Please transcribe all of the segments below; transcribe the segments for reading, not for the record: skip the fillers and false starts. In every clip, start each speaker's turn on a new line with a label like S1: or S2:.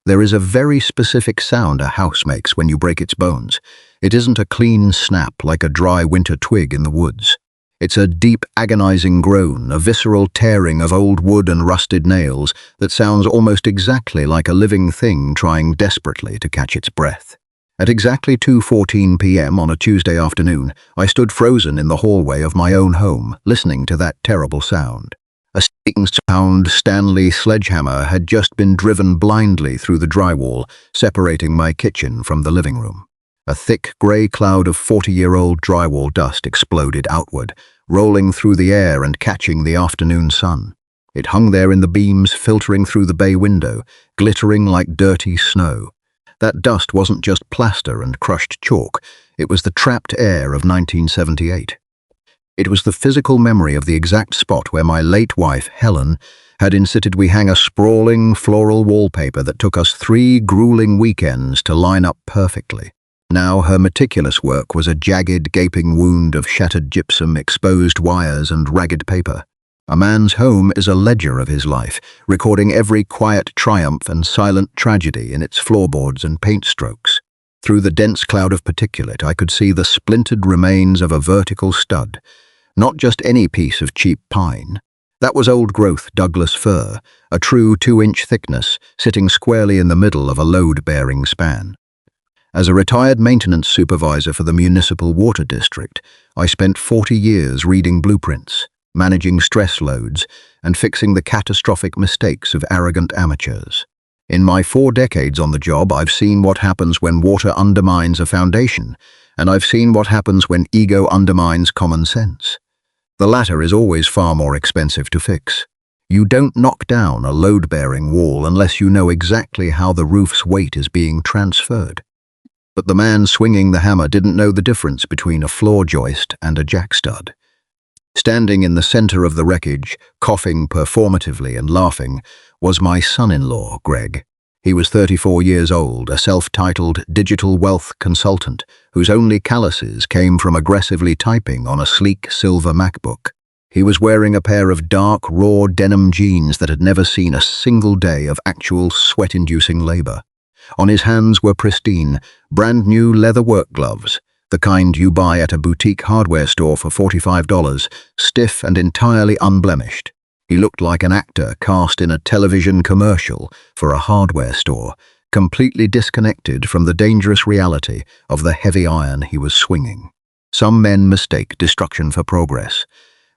S1: There is a very specific sound a house makes when you break its bones. It isn't a clean snap like a dry winter twig in the woods. It's a deep, agonizing groan, a visceral tearing of old wood and rusted nails that sounds almost exactly like a living thing trying desperately to catch its breath. At exactly 2:14 p.m. on a Tuesday afternoon, I stood frozen in the hallway of my own home, listening to that terrible sound. A sticking sound Stanley sledgehammer had just been driven blindly through the drywall, separating my kitchen from the living room. A thick grey cloud of 40-year-old drywall dust exploded outward, rolling through the air and catching the afternoon sun. It hung there in the beams, filtering through the bay window, glittering like dirty snow. That dust wasn't just plaster and crushed chalk, it was the trapped air of 1978. It was the physical memory of the exact spot where my late wife, Helen, had insisted we hang a sprawling floral wallpaper that took us 3 grueling weekends to line up perfectly. Now her meticulous work was a jagged, gaping wound of shattered gypsum, exposed wires, and ragged paper. A man's home is a ledger of his life, recording every quiet triumph and silent tragedy in its floorboards and paint strokes. Through the dense cloud of particulate, I could see the splintered remains of a vertical stud. Not just any piece of cheap pine. That was old-growth Douglas fir, a true 2-inch thickness, sitting squarely in the middle of a load-bearing span. As a retired maintenance supervisor for the municipal water district, I spent 40 years reading blueprints, managing stress loads, and fixing the catastrophic mistakes of arrogant amateurs. In my 4 decades on the job, I've seen what happens when water undermines a foundation, and I've seen what happens when ego undermines common sense. The latter is always far more expensive to fix. You don't knock down a load-bearing wall unless you know exactly how the roof's weight is being transferred. But the man swinging the hammer didn't know the difference between a floor joist and a jackstud. Standing in the center of the wreckage, coughing performatively and laughing, was my son-in-law, Greg. He was 34 years old, a self-titled digital wealth consultant whose only calluses came from aggressively typing on a sleek silver MacBook. He was wearing a pair of dark, raw denim jeans that had never seen a single day of actual sweat-inducing labor. On his hands were pristine, brand-new leather work gloves, the kind you buy at a boutique hardware store for $45, stiff and entirely unblemished. He looked like an actor cast in a television commercial for a hardware store, completely disconnected from the dangerous reality of the heavy iron he was swinging. Some men mistake destruction for progress.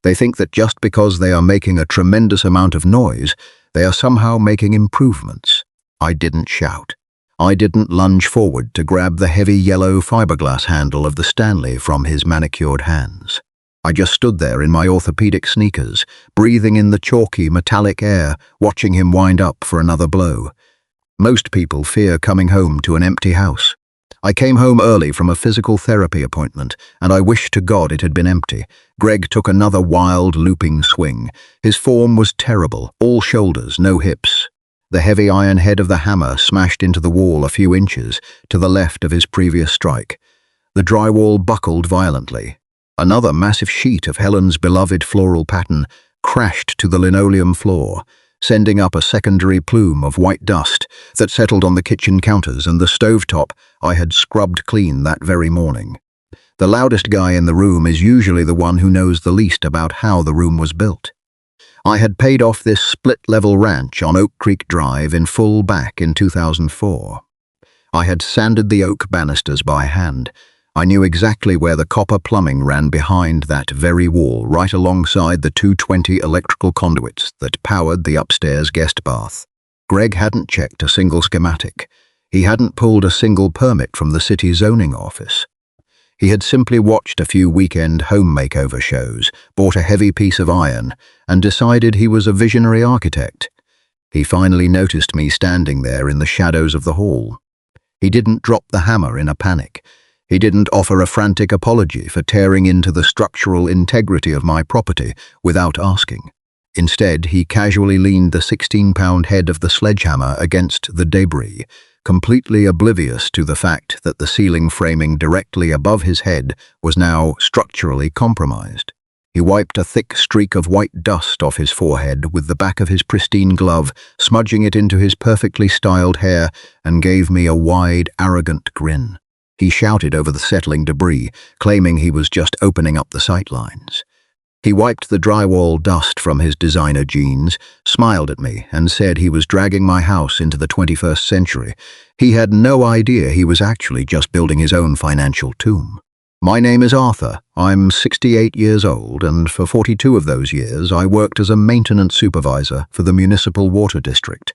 S1: They think that just because they are making a tremendous amount of noise, they are somehow making improvements. I didn't shout. I didn't lunge forward to grab the heavy yellow fiberglass handle of the Stanley from his manicured hands. I just stood there in my orthopedic sneakers, breathing in the chalky, metallic air, watching him wind up for another blow. Most people fear coming home to an empty house. I came home early from a physical therapy appointment, and I wished to God it had been empty. Greg took another wild, looping swing. His form was terrible, all shoulders, no hips. The heavy iron head of the hammer smashed into the wall a few inches to the left of his previous strike. The drywall buckled violently. Another massive sheet of Helen's beloved floral pattern crashed to the linoleum floor, sending up a secondary plume of white dust that settled on the kitchen counters and the stovetop I had scrubbed clean that very morning. The loudest guy in the room is usually the one who knows the least about how the room was built. I had paid off this split-level ranch on Oak Creek Drive in full back in 2004. I had sanded the oak banisters by hand. I knew exactly where the copper plumbing ran behind that very wall, right alongside the 220 electrical conduits that powered the upstairs guest bath. Greg hadn't checked a single schematic. He hadn't pulled a single permit from the city zoning office. He had simply watched a few weekend home makeover shows, bought a heavy piece of iron, and decided he was a visionary architect. He finally noticed me standing there in the shadows of the hall. He didn't drop the hammer in a panic. He didn't offer a frantic apology for tearing into the structural integrity of my property without asking. Instead, he casually leaned the 16-pound head of the sledgehammer against the debris, completely oblivious to the fact that the ceiling framing directly above his head was now structurally compromised. He wiped a thick streak of white dust off his forehead with the back of his pristine glove, smudging it into his perfectly styled hair, and gave me a wide, arrogant grin. He shouted over the settling debris, claiming he was just opening up the sightlines. He wiped the drywall dust from his designer jeans, smiled at me, and said he was dragging my house into the 21st century. He had no idea he was actually just building his own financial tomb. My name is Arthur. I'm 68 years old, and for 42 of those years I worked as a maintenance supervisor for the municipal water district.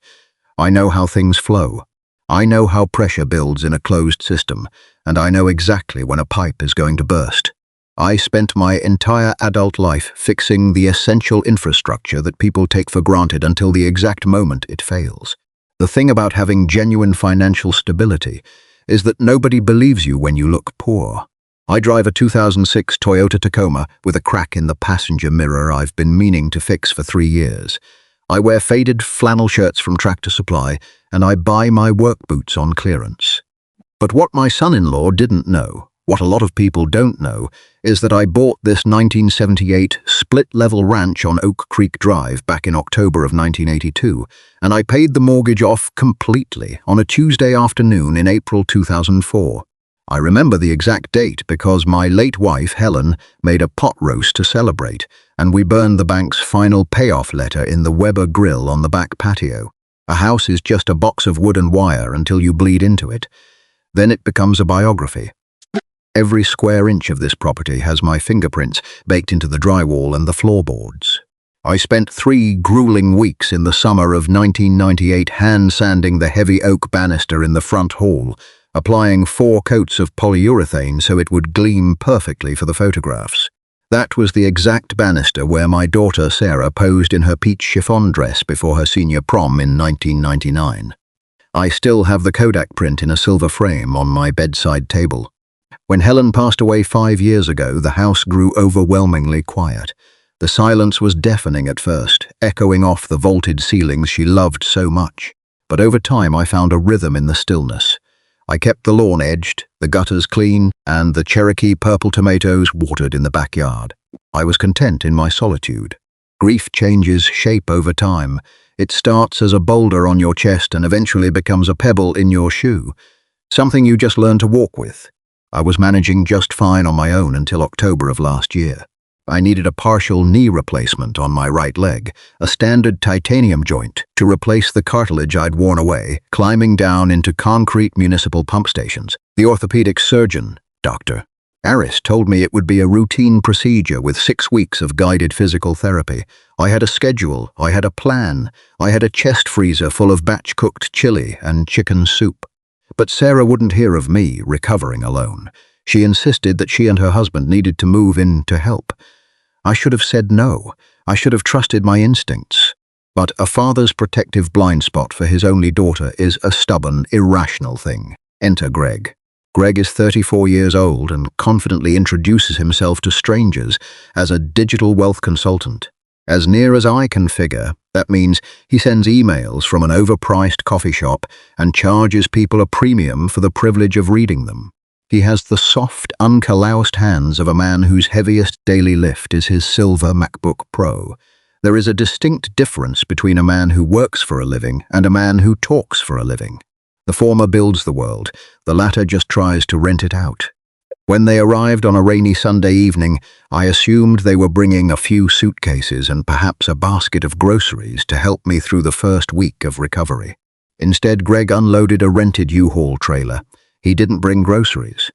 S1: I know how things flow. I know how pressure builds in a closed system, and I know exactly when a pipe is going to burst. I spent my entire adult life fixing the essential infrastructure that people take for granted until the exact moment it fails. The thing about having genuine financial stability is that nobody believes you when you look poor. I drive a 2006 Toyota Tacoma with a crack in the passenger mirror I've been meaning to fix for 3 years. I wear faded flannel shirts from Tractor Supply, and I buy my work boots on clearance. But what my son-in-law didn't know, what a lot of people don't know, is that I bought this 1978 split-level ranch on Oak Creek Drive back in October of 1982, and I paid the mortgage off completely on a Tuesday afternoon in April 2004. I remember the exact date because my late wife, Helen, made a pot roast to celebrate, and we burned the bank's final payoff letter in the Weber grill on the back patio. A house is just a box of wood and wire until you bleed into it. Then it becomes a biography. Every square inch of this property has my fingerprints baked into the drywall and the floorboards. I spent 3 grueling weeks in the summer of 1998 hand-sanding the heavy oak banister in the front hall, applying 4 coats of polyurethane so it would gleam perfectly for the photographs. That was the exact banister where my daughter Sarah posed in her peach chiffon dress before her senior prom in 1999. I still have the Kodak print in a silver frame on my bedside table. When Helen passed away 5 years ago, the house grew overwhelmingly quiet. The silence was deafening at first, echoing off the vaulted ceilings she loved so much. But over time I found a rhythm in the stillness. I kept the lawn edged, the gutters clean, and the Cherokee purple tomatoes watered in the backyard. I was content in my solitude. Grief changes shape over time. It starts as a boulder on your chest and eventually becomes a pebble in your shoe, something you just learn to walk with. I was managing just fine on my own until October of last year. I needed a partial knee replacement on my right leg, a standard titanium joint to replace the cartilage I'd worn away, climbing down into concrete municipal pump stations. The orthopedic surgeon, Dr. Aris, told me it would be a routine procedure with 6 weeks of guided physical therapy. I had a schedule, I had a plan, I had a chest freezer full of batch-cooked chili and chicken soup. But Sarah wouldn't hear of me recovering alone. She insisted that she and her husband needed to move in to help. I should have said no. I should have trusted my instincts. But a father's protective blind spot for his only daughter is a stubborn, irrational thing. Enter Greg. Greg is 34 years old and confidently introduces himself to strangers as a digital wealth consultant. As near as I can figure, that means he sends emails from an overpriced coffee shop and charges people a premium for the privilege of reading them. He has the soft, uncalloused hands of a man whose heaviest daily lift is his silver MacBook Pro. There is a distinct difference between a man who works for a living and a man who talks for a living. The former builds the world, the latter just tries to rent it out. When they arrived on a rainy Sunday evening, I assumed they were bringing a few suitcases and perhaps a basket of groceries to help me through the first week of recovery. Instead, Greg unloaded a rented U-Haul trailer. He didn't bring groceries.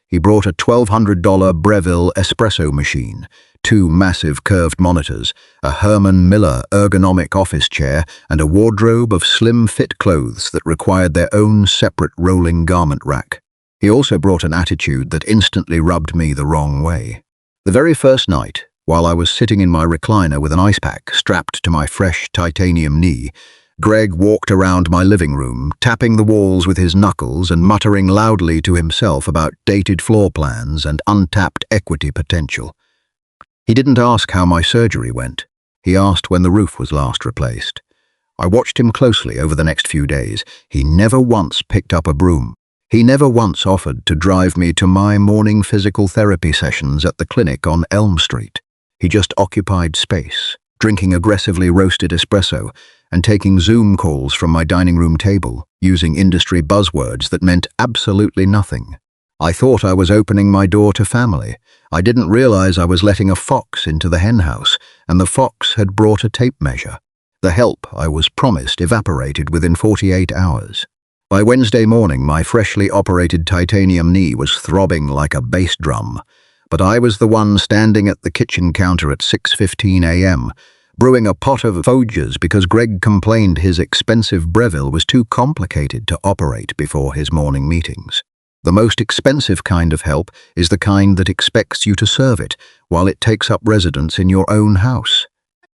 S1: He brought a $1,200 Breville espresso machine, 2 massive curved monitors, a Herman Miller ergonomic office chair, and a wardrobe of slim-fit clothes that required their own separate rolling garment rack. He also brought an attitude that instantly rubbed me the wrong way. The very first night, while I was sitting in my recliner with an ice pack strapped to my fresh titanium knee, Greg walked around my living room, tapping the walls with his knuckles and muttering loudly to himself about dated floor plans and untapped equity potential. He didn't ask how my surgery went. He asked when the roof was last replaced. I watched him closely over the next few days. He never once picked up a broom. He never once offered to drive me to my morning physical therapy sessions at the clinic on Elm Street. He just occupied space, drinking aggressively roasted espresso and taking Zoom calls from my dining room table, using industry buzzwords that meant absolutely nothing. I thought I was opening my door to family. I didn't realize I was letting a fox into the henhouse, and the fox had brought a tape measure. The help I was promised evaporated within 48 hours. By Wednesday morning, my freshly operated titanium knee was throbbing like a bass drum, but I was the one standing at the kitchen counter at 6:15 a.m., brewing a pot of Folgers because Greg complained his expensive Breville was too complicated to operate before his morning meetings. The most expensive kind of help is the kind that expects you to serve it while it takes up residence in your own house.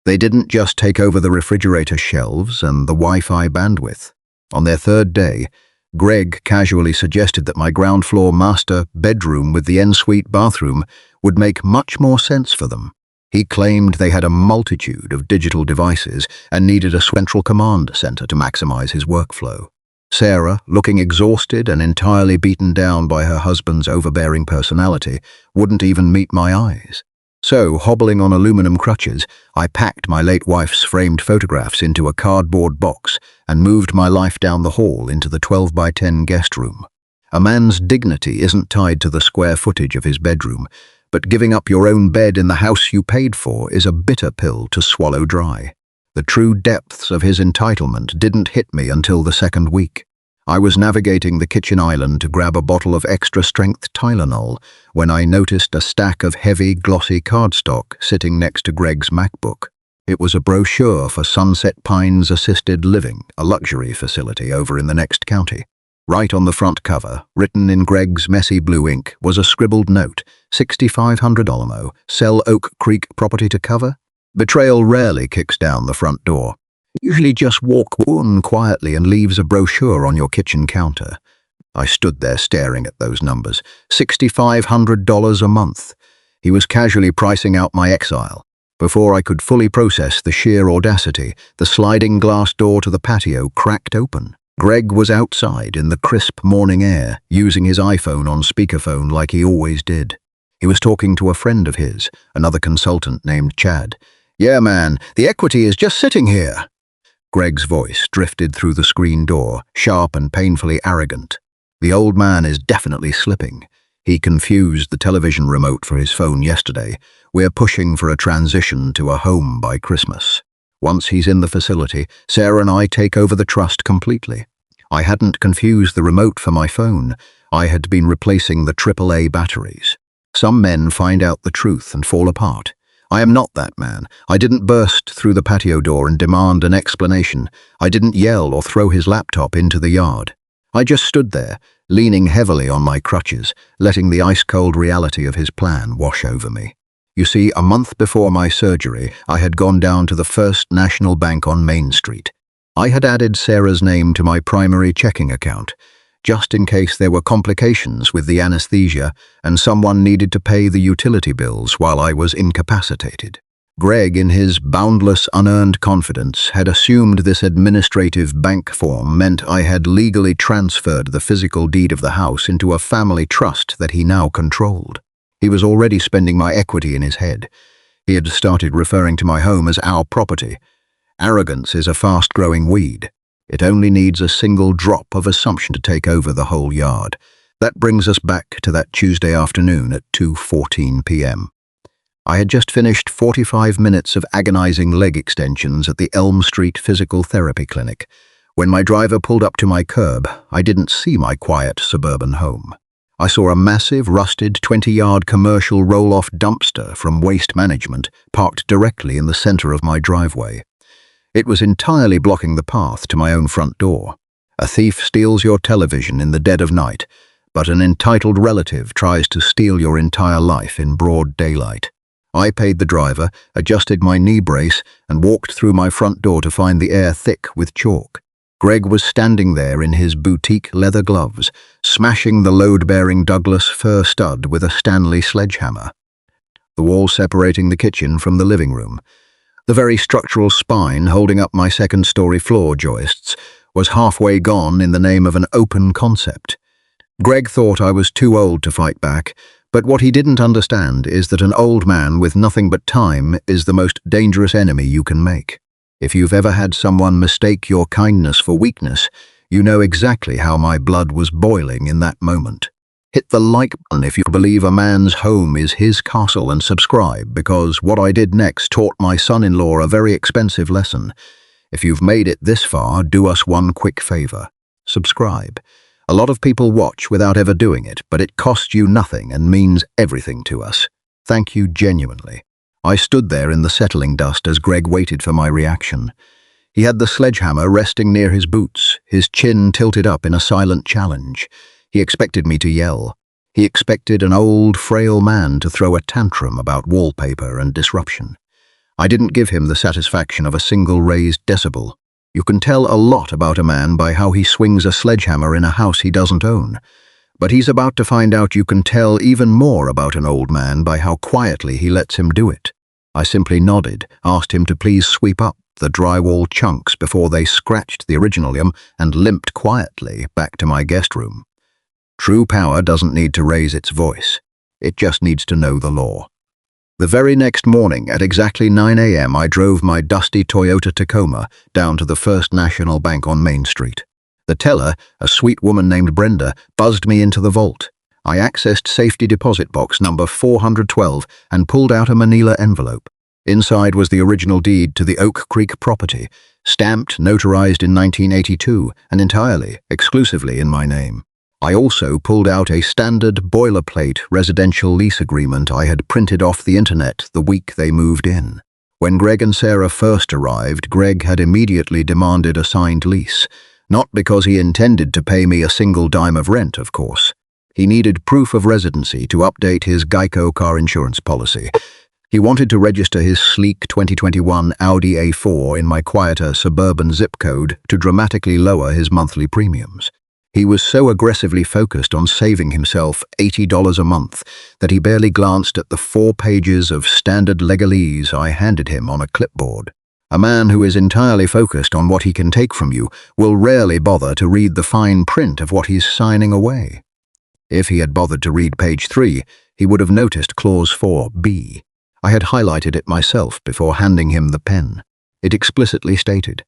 S1: They didn't just take over the refrigerator shelves and the Wi-Fi bandwidth. On their third day, Greg casually suggested that my ground floor master bedroom with the ensuite bathroom would make much more sense for them. He claimed they had a multitude of digital devices and needed a central command center to maximize his workflow. Sarah, looking exhausted and entirely beaten down by her husband's overbearing personality, wouldn't even meet my eyes. So, hobbling on aluminum crutches, I packed my late wife's framed photographs into a cardboard box and moved my life down the hall into the 12 by 10 guest room. A man's dignity isn't tied to the square footage of his bedroom, but giving up your own bed in the house you paid for is a bitter pill to swallow dry. The true depths of his entitlement didn't hit me until the second week. I was navigating the kitchen island to grab a bottle of extra-strength Tylenol when I noticed a stack of heavy, glossy cardstock sitting next to Greg's MacBook. It was a brochure for Sunset Pines Assisted Living, a luxury facility over in the next county. Right on the front cover, written in Greg's messy blue ink, was a scribbled note, $6,500 Alamo, sell Oak Creek property to cover? Betrayal rarely kicks down the front door. Usually just walk in quietly and leaves a brochure on your kitchen counter. I stood there staring at those numbers. $6,500 a month. He was casually pricing out my exile. Before I could fully process the sheer audacity, the sliding glass door to the patio cracked open. Greg was outside in the crisp morning air, using his iPhone on speakerphone like he always did. He was talking to a friend of his, another consultant named Chad. "Yeah, man, the equity is just sitting here." Greg's voice drifted through the screen door, sharp and painfully arrogant. The old man is definitely slipping. He confused the television remote for his phone yesterday. We're pushing for a transition to a home by Christmas. Once he's in the facility, Sarah and I take over the trust completely. I hadn't confused the remote for my phone. I had been replacing the AAA batteries. Some men find out the truth and fall apart. I am not that man. I didn't burst through the patio door and demand an explanation. I didn't yell or throw his laptop into the yard. I just stood there, leaning heavily on my crutches, letting the ice-cold reality of his plan wash over me. You see, a month before my surgery, I had gone down to the First National Bank on Main Street. I had added Sarah's name to my primary checking account, just in case there were complications with the anesthesia and someone needed to pay the utility bills while I was incapacitated. Greg, in his boundless, unearned confidence, had assumed this administrative bank form meant I had legally transferred the physical deed of the house into a family trust that he now controlled. He was already spending my equity in his head. He had started referring to my home as our property. Arrogance is a fast-growing weed. It only needs a single drop of assumption to take over the whole yard. That brings us back to that Tuesday afternoon at 2:14 p.m. I had just finished 45 minutes of agonizing leg extensions at the Elm Street Physical Therapy Clinic. When my driver pulled up to my curb, I didn't see my quiet suburban home. I saw a massive, rusted 20-yard commercial roll-off dumpster from Waste Management parked directly in the center of my driveway. It was entirely blocking the path to my own front door. A thief steals your television in the dead of night, but an entitled relative tries to steal your entire life in broad daylight. I paid the driver, adjusted my knee brace, and walked through my front door to find the air thick with chalk. Greg was standing there in his boutique leather gloves, smashing the load-bearing Douglas fir stud with a Stanley sledgehammer. The wall separating the kitchen from the living room, the very structural spine holding up my second-story floor joists, was halfway gone in the name of an open concept. Greg thought I was too old to fight back, But what he didn't understand is that an old man with nothing but time is the most dangerous enemy you can make. If you've ever had someone mistake your kindness for weakness, you know exactly how my blood was boiling in that moment. Hit the like button if you believe a man's home is his castle, and subscribe, because what I did next taught my son-in-law a very expensive lesson. If you've made it this far, do us one quick favor. Subscribe. A lot of people watch without ever doing it, but it costs you nothing and means everything to us. Thank you genuinely. I stood there in the settling dust as Greg waited for my reaction. He had the sledgehammer resting near his boots, his chin tilted up in a silent challenge. He expected me to yell. He expected an old, frail man to throw a tantrum about wallpaper and disruption. I didn't give him the satisfaction of a single raised decibel. You can tell a lot about a man by how he swings a sledgehammer in a house he doesn't own. But he's about to find out you can tell even more about an old man by how quietly he lets him do it. I simply nodded, asked him to please sweep up the drywall chunks before they scratched the original and limped quietly back to my guest room. True power doesn't need to raise its voice. It just needs to know the law. The very next morning at exactly 9 a.m. I drove my dusty Toyota Tacoma down to the First National Bank on Main Street. The teller, a sweet woman named Brenda, buzzed me into the vault. I accessed safety deposit box number 412 and pulled out a manila envelope. Inside was the original deed to the Oak Creek property, stamped, notarized in 1982, and entirely, exclusively in my name. I also pulled out a standard boilerplate residential lease agreement I had printed off the internet the week they moved in. When Greg and Sarah first arrived, Greg had immediately demanded a signed lease, not because he intended to pay me a single dime of rent, of course. He needed proof of residency to update his Geico car insurance policy. He wanted to register his sleek 2021 Audi A4 in my quieter suburban zip code to dramatically lower his monthly premiums. He was so aggressively focused on saving himself $80 a month that he barely glanced at the 4 pages of standard legalese I handed him on a clipboard. A man who is entirely focused on what he can take from you will rarely bother to read the fine print of what he's signing away. If he had bothered to read page 3, he would have noticed clause 4B. I had highlighted it myself before handing him the pen. It explicitly stated,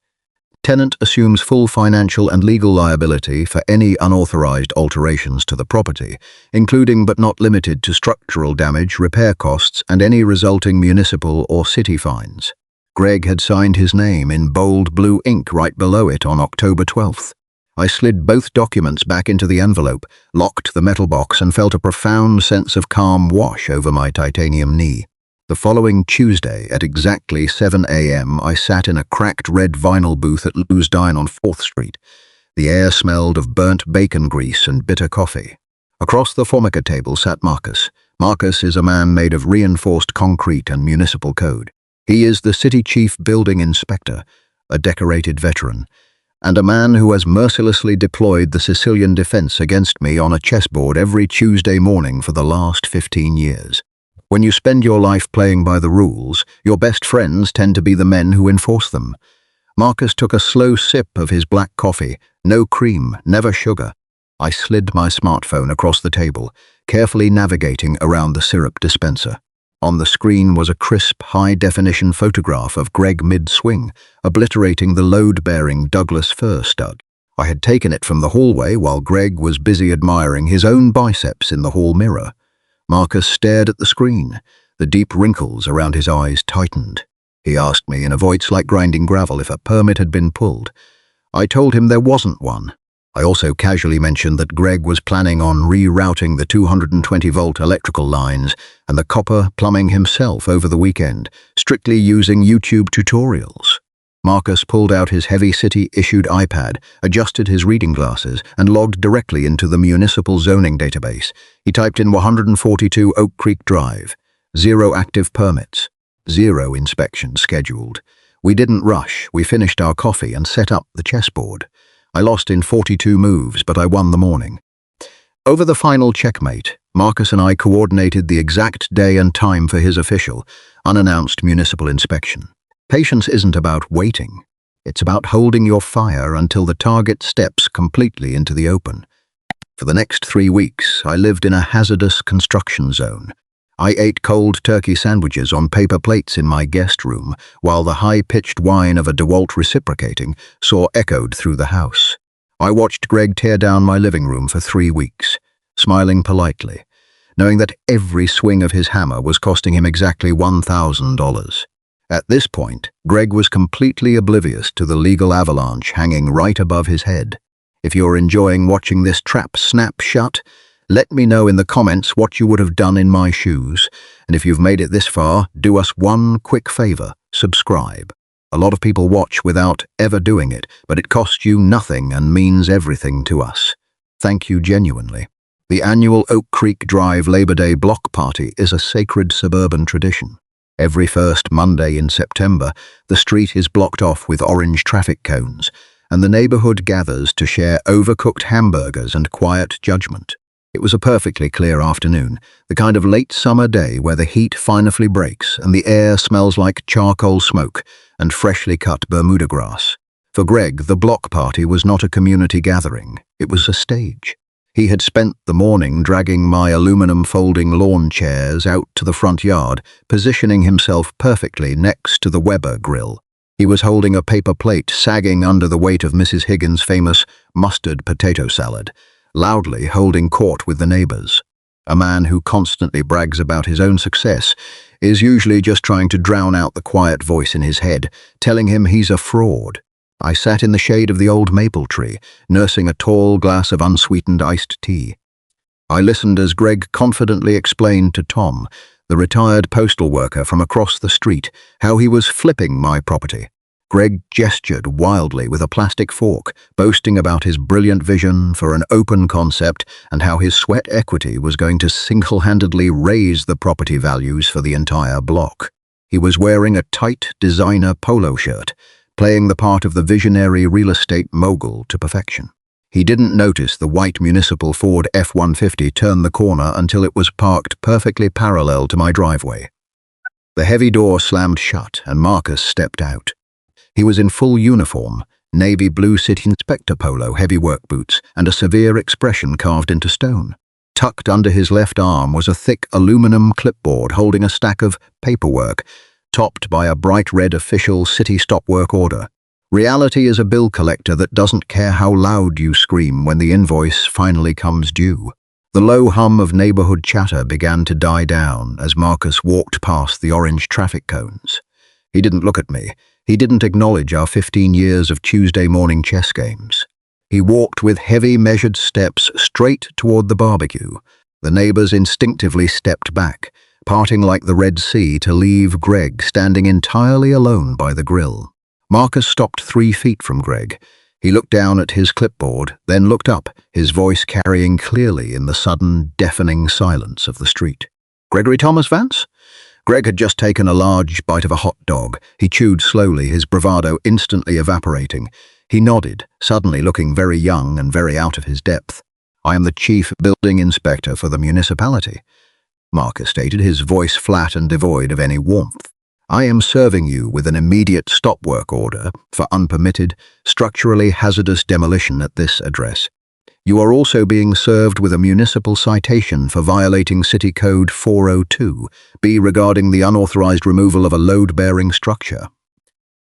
S1: "Tenant assumes full financial and legal liability for any unauthorized alterations to the property, including but not limited to structural damage, repair costs, and any resulting municipal or city fines." Greg had signed his name in bold blue ink right below it on October 12th. I slid both documents back into the envelope, locked the metal box, and felt a profound sense of calm wash over my titanium knee. The following Tuesday, at exactly 7 a.m., I sat in a cracked red vinyl booth at Lou's Dine on 4th Street. The air smelled of burnt bacon grease and bitter coffee. Across the Formica table sat Marcus. Marcus is a man made of reinforced concrete and municipal code. He is the city chief building inspector, a decorated veteran, and a man who has mercilessly deployed the Sicilian defense against me on a chessboard every Tuesday morning for the last 15 years. When you spend your life playing by the rules, your best friends tend to be the men who enforce them. Marcus took a slow sip of his black coffee, no cream, never sugar. I slid my smartphone across the table, carefully navigating around the syrup dispenser. On the screen was a crisp, high-definition photograph of Greg mid-swing, obliterating the load-bearing Douglas fir stud. I had taken it from the hallway while Greg was busy admiring his own biceps in the hall mirror. Marcus stared at the screen. The deep wrinkles around his eyes tightened. He asked me in a voice like grinding gravel if a permit had been pulled. I told him there wasn't one. I also casually mentioned that Greg was planning on rerouting the 220-volt electrical lines and the copper plumbing himself over the weekend, strictly using YouTube tutorials. Marcus pulled out his heavy city-issued iPad, adjusted his reading glasses, and logged directly into the municipal zoning database. He typed in 142 Oak Creek Drive, 0 active permits, 0 inspections scheduled. We didn't rush. We finished our coffee and set up the chessboard. I lost in 42 moves, but I won the morning. Over the final checkmate, Marcus and I coordinated the exact day and time for his official, unannounced municipal inspection. Patience isn't about waiting. It's about holding your fire until the target steps completely into the open. For the next 3 weeks, I lived in a hazardous construction zone. I ate cold turkey sandwiches on paper plates in my guest room, while the high-pitched whine of a DeWalt reciprocating saw echoed through the house. I watched Greg tear down my living room for 3 weeks, smiling politely, knowing that every swing of his hammer was costing him exactly $1,000. At this point, Greg was completely oblivious to the legal avalanche hanging right above his head. If you're enjoying watching this trap snap shut, let me know in the comments what you would have done in my shoes. And if you've made it this far, do us one quick favor: subscribe. A lot of people watch without ever doing it, but it costs you nothing and means everything to us. Thank you genuinely. The annual Oak Creek Drive Labor Day block party is a sacred suburban tradition. Every first Monday in September, the street is blocked off with orange traffic cones, and the neighborhood gathers to share overcooked hamburgers and quiet judgment. It was a perfectly clear afternoon, the kind of late summer day where the heat finally breaks and the air smells like charcoal smoke and freshly cut Bermuda grass. For Greg, the block party was not a community gathering, it was a stage. He had spent the morning dragging my aluminum folding lawn chairs out to the front yard, positioning himself perfectly next to the Weber grill. He was holding a paper plate sagging under the weight of Mrs. Higgins' famous mustard potato salad, loudly holding court with the neighbors. A man who constantly brags about his own success is usually just trying to drown out the quiet voice in his head, telling him he's a fraud. I sat in the shade of the old maple tree, nursing a tall glass of unsweetened iced tea. I listened as Greg confidently explained to Tom, the retired postal worker from across the street, how he was flipping my property. Greg gestured wildly with a plastic fork, boasting about his brilliant vision for an open concept and how his sweat equity was going to single-handedly raise the property values for the entire block. He was wearing a tight designer polo shirt, playing the part of the visionary real estate mogul to perfection. He didn't notice the white municipal Ford F-150 turn the corner until it was parked perfectly parallel to my driveway. The heavy door slammed shut and Marcus stepped out. He was in full uniform, navy blue city inspector polo, heavy work boots, and a severe expression carved into stone. Tucked under his left arm was a thick aluminum clipboard holding a stack of paperwork, topped by a bright red official city stop work order. Reality is a bill collector that doesn't care how loud you scream when the invoice finally comes due. The low hum of neighborhood chatter began to die down as Marcus walked past the orange traffic cones. He didn't look at me. He didn't acknowledge our 15 years of Tuesday morning chess games. He walked with heavy, measured steps straight toward the barbecue. The neighbors instinctively stepped back, parting like the Red Sea to leave Greg standing entirely alone by the grill. Marcus stopped 3 feet from Greg. He looked down at his clipboard, then looked up, his voice carrying clearly in the sudden, deafening silence of the street. "Gregory Thomas Vance?" Greg had just taken a large bite of a hot dog. He chewed slowly, his bravado instantly evaporating. He nodded, suddenly looking very young and very out of his depth. "I am the chief building inspector for the municipality," Marcus stated, his voice flat and devoid of any warmth. "I am serving you with an immediate stop work order for unpermitted, structurally hazardous demolition at this address. You are also being served with a municipal citation for violating City Code 402B regarding the unauthorized removal of a load-bearing structure."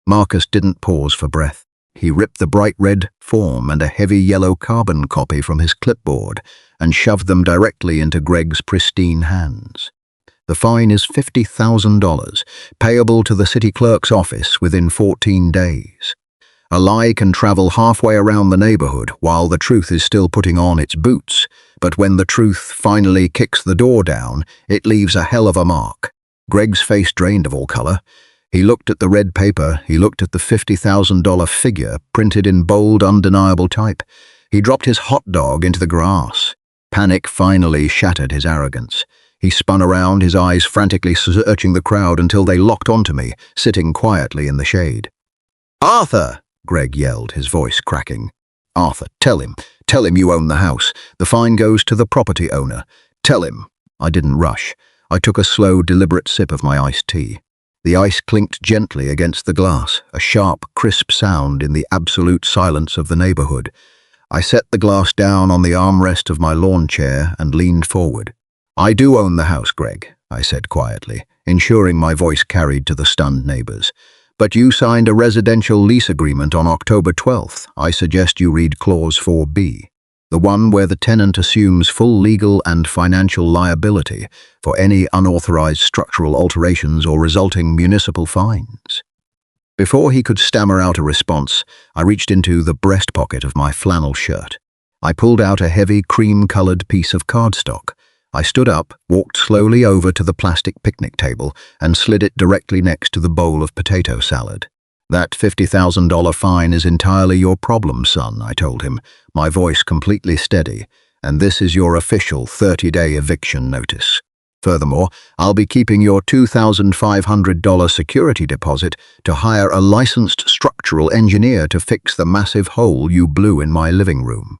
S1: Marcus didn't pause for breath. He ripped the bright red form and a heavy yellow carbon copy from his clipboard and shoved them directly into Greg's pristine hands. "The fine is $50,000, payable to the city clerk's office within 14 days. A lie can travel halfway around the neighborhood while the truth is still putting on its boots, but when the truth finally kicks the door down, it leaves a hell of a mark." Greg's face drained of all color. He looked at the red paper, he looked at the $50,000 figure printed in bold, undeniable type. He dropped his hot dog into the grass. Panic finally shattered his arrogance. He spun around, his eyes frantically searching the crowd until they locked onto me, sitting quietly in the shade. "Arthur!" Greg yelled, his voice cracking. "Arthur, tell him you own the house. The fine goes to the property owner. Tell him." I didn't rush. I took a slow, deliberate sip of my iced tea. The ice clinked gently against the glass, a sharp, crisp sound in the absolute silence of the neighborhood. I set the glass down on the armrest of my lawn chair and leaned forward. "I do own the house, Greg," I said quietly, ensuring my voice carried to the stunned neighbors. "But you signed a residential lease agreement on October 12th. I suggest you read Clause 4B, the one where the tenant assumes full legal and financial liability for any unauthorized structural alterations or resulting municipal fines." Before he could stammer out a response, I reached into the breast pocket of my flannel shirt. I pulled out a heavy cream-colored piece of cardstock. I stood up, walked slowly over to the plastic picnic table, and slid it directly next to the bowl of potato salad. "That $50,000 fine is entirely your problem, son," I told him, my voice completely steady, "and this is your official 30-day eviction notice. Furthermore, I'll be keeping your $2,500 security deposit to hire a licensed structural engineer to fix the massive hole you blew in my living room."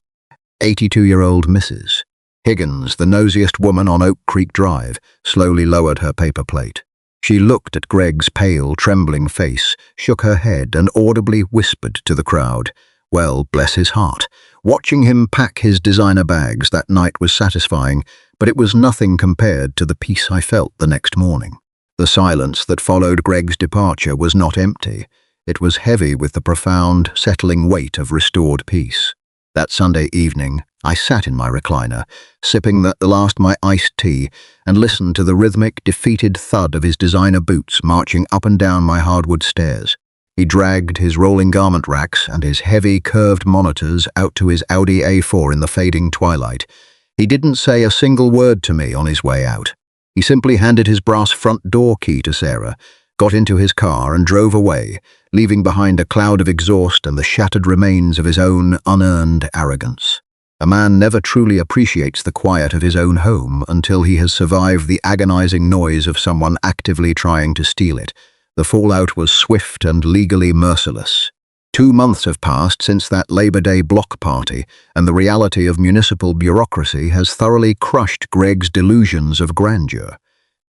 S1: 82-year-old Mrs. Higgins, the nosiest woman on Oak Creek Drive, slowly lowered her paper plate. She looked at Greg's pale, trembling face, shook her head, and audibly whispered to the crowd, "Well, bless his heart. Watching him pack his designer bags that night was satisfying, but it was nothing compared to the peace I felt the next morning." The silence that followed Greg's departure was not empty. It was heavy with the profound, settling weight of restored peace. That Sunday evening, I sat in my recliner, sipping the last of my iced tea, and listened to the rhythmic, defeated thud of his designer boots marching up and down my hardwood stairs. He dragged his rolling garment racks and his heavy, curved monitors out to his Audi A4 in the fading twilight. He didn't say a single word to me on his way out. He simply handed his brass front door key to Sarah, got into his car and drove away, leaving behind a cloud of exhaust and the shattered remains of his own unearned arrogance. A man never truly appreciates the quiet of his own home until he has survived the agonizing noise of someone actively trying to steal it. The fallout was swift and legally merciless. 2 months have passed since that Labor Day block party, and the reality of municipal bureaucracy has thoroughly crushed Greg's delusions of grandeur.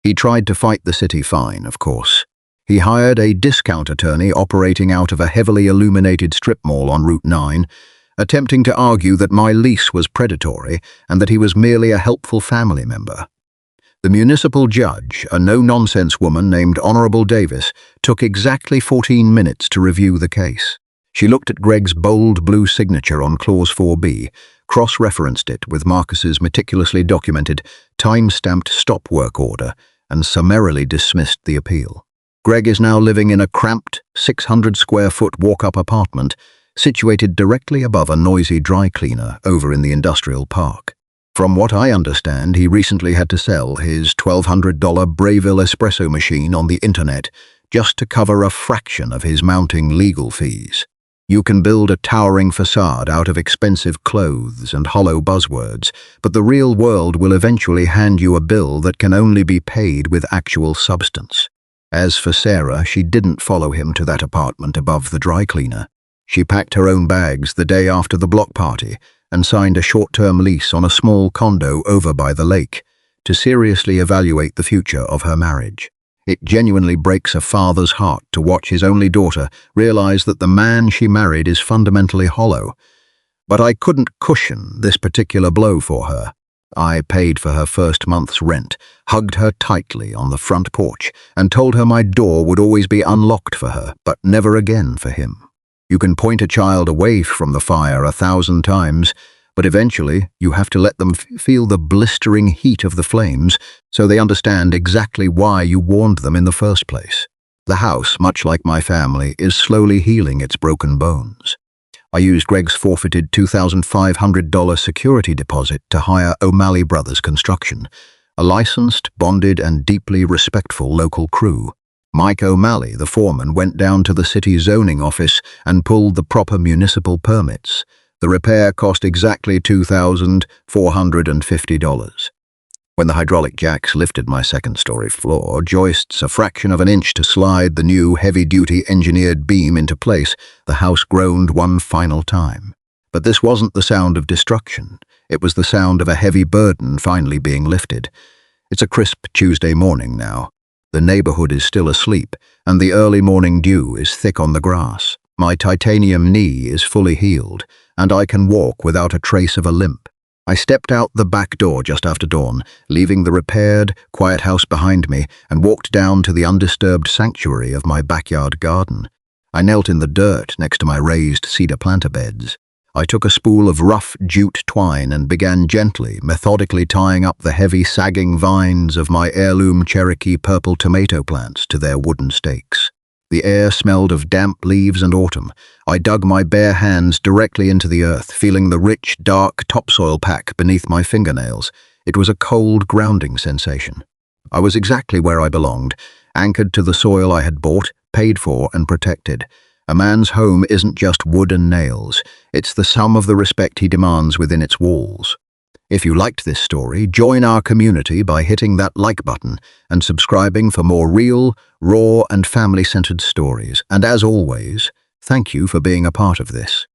S1: He tried to fight the city fine, of course. He hired a discount attorney operating out of a heavily illuminated strip mall on Route 9, attempting to argue that my lease was predatory and that he was merely a helpful family member. The municipal judge, a no-nonsense woman named Honorable Davis, took exactly 14 minutes to review the case. She looked at Greg's bold blue signature on Clause 4B, cross-referenced it with Marcus's meticulously documented, time-stamped stop work order, and summarily dismissed the appeal. Greg is now living in a cramped, 600-square-foot walk-up apartment situated directly above a noisy dry cleaner over in the industrial park. From what I understand, he recently had to sell his $1,200 Brayville espresso machine on the internet just to cover a fraction of his mounting legal fees. You can build a towering facade out of expensive clothes and hollow buzzwords, but the real world will eventually hand you a bill that can only be paid with actual substance. As for Sarah, she didn't follow him to that apartment above the dry cleaner. She packed her own bags the day after the block party and signed a short-term lease on a small condo over by the lake to seriously evaluate the future of her marriage. It genuinely breaks a father's heart to watch his only daughter realize that the man she married is fundamentally hollow. But I couldn't cushion this particular blow for her. I paid for her first month's rent, hugged her tightly on the front porch, and told her my door would always be unlocked for her, but never again for him. You can point a child away from the fire 1,000 times, but eventually you have to let them feel the blistering heat of the flames so they understand exactly why you warned them in the first place. The house, much like my family, is slowly healing its broken bones. I used Greg's forfeited $2,500 security deposit to hire O'Malley Brothers Construction, a licensed, bonded, and deeply respectful local crew. Mike O'Malley, the foreman, went down to the city zoning office and pulled the proper municipal permits. The repair cost exactly $2,450. When the hydraulic jacks lifted my second-story floor, joists a fraction of an inch to slide the new heavy-duty engineered beam into place, the house groaned one final time. But this wasn't the sound of destruction. It was the sound of a heavy burden finally being lifted. It's a crisp Tuesday morning now. The neighborhood is still asleep, and the early morning dew is thick on the grass. My titanium knee is fully healed, and I can walk without a trace of a limp. I stepped out the back door just after dawn, leaving the repaired, quiet house behind me, and walked down to the undisturbed sanctuary of my backyard garden. I knelt in the dirt next to my raised cedar planter beds. I took a spool of rough jute twine and began gently, methodically tying up the heavy, sagging vines of my heirloom Cherokee purple tomato plants to their wooden stakes. The air smelled of damp leaves and autumn. I dug my bare hands directly into the earth, feeling the rich, dark topsoil pack beneath my fingernails. It was a cold, grounding sensation. I was exactly where I belonged, anchored to the soil I had bought, paid for, and protected. A man's home isn't just wood and nails. It's the sum of the respect he demands within its walls. If you liked this story, join our community by hitting that like button and subscribing for more real, raw, and family-centered stories. And as always, thank you for being a part of this.